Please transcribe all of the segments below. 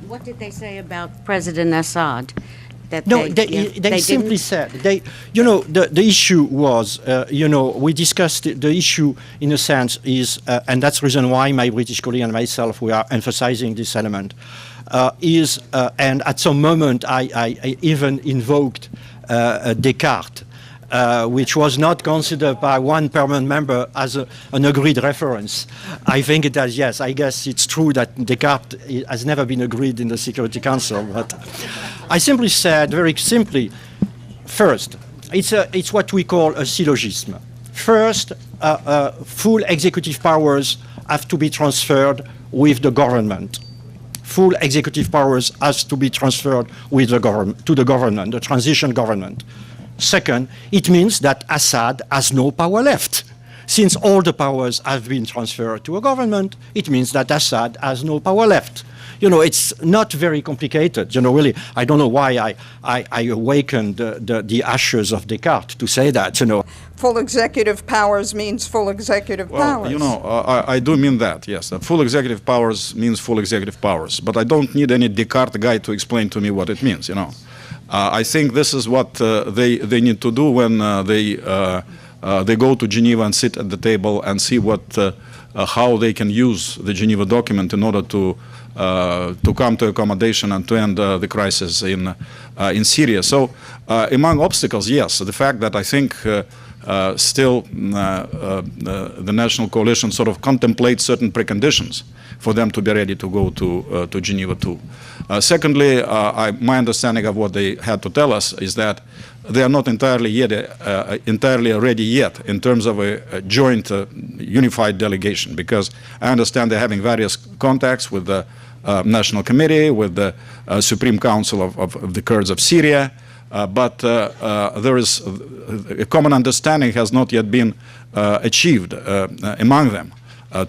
What did they say about President Assad? That No, they simply said, the issue was, we discussed the issue in a sense is, and that's the reason why my British colleague and myself, we are emphasizing this element, and at some moment I even invoked Descartes, which was not considered by one permanent member as an agreed reference. I think it has, yes, I guess it's true that Descartes has never been agreed in the Security Council, but I simply said, very simply, first, it's what we call a syllogism. First, full executive powers have to be transferred with the government. Full executive powers has to be transferred with the to the government, the transition government. Second, it means that Assad has no power left. Since all the powers have been transferred to a government, it means that Assad has no power left. It's not very complicated. Really, I don't know why I awakened the ashes of Descartes to say that, Full executive powers means full executive powers. I do mean that, yes. Full executive powers means full executive powers. But I don't need any Descartes guy to explain to me what it means, I think this is what they need to do when they go to Geneva and sit at the table and see how they can use the Geneva document in order to come to accommodation and to end the crisis in Syria. So, among obstacles, yes, the fact that I think still the national coalition sort of contemplates certain preconditions for them to be ready to go to Geneva too. Secondly, my understanding of what they had to tell us is that they are not entirely ready yet in terms of a joint unified delegation, because I understand they're having various contacts with the National Committee, with the Supreme Council of the Kurds of Syria, but there is a common understanding has not yet been achieved among them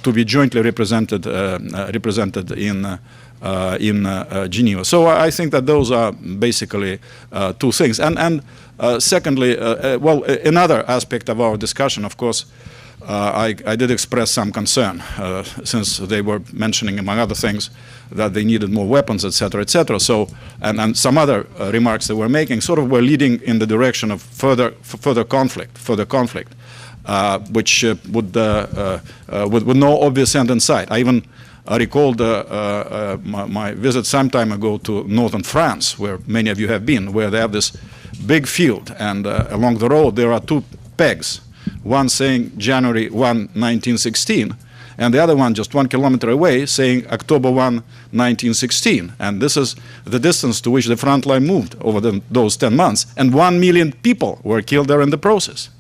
to be jointly represented in Geneva. So I think that those are basically two things. And secondly, well, another aspect of our discussion, of course, I did express some concern since they were mentioning, among other things, that they needed more weapons, etc., etc. So, and some other remarks they were making sort of were leading in the direction of further conflict, which would with no obvious end in sight. I even recalled my visit some time ago to northern France, where many of you have been, where they have this big field, and along the road there are two pegs, one saying January 1, 1916, and the other one just 1 kilometer away saying October 1, 1916. And this is the distance to which the front line moved over those 10 months, and 1 million people were killed there in the process.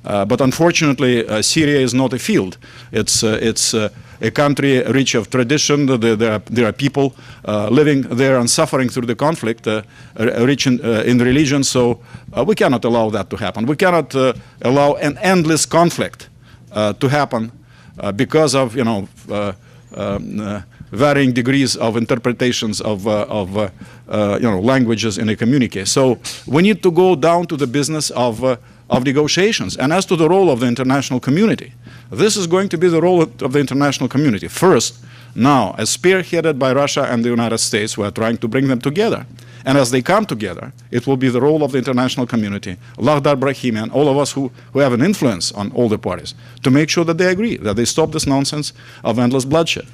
But unfortunately, Syria is not a field. It's a country rich of tradition. There are people living there and suffering through the conflict, rich in religion. So we cannot allow that to happen. We cannot allow an endless conflict to happen because of varying degrees of interpretations of languages in a communique. So we need to go down to the business of negotiations. And as to the role of the international community, this is going to be the role of the international community. First, now, as spearheaded by Russia and the United States, we are trying to bring them together. And as they come together, it will be the role of the international community, Lakhdar Brahimi, and all of us who have an influence on all the parties, to make sure that they agree, that they stop this nonsense of endless bloodshed.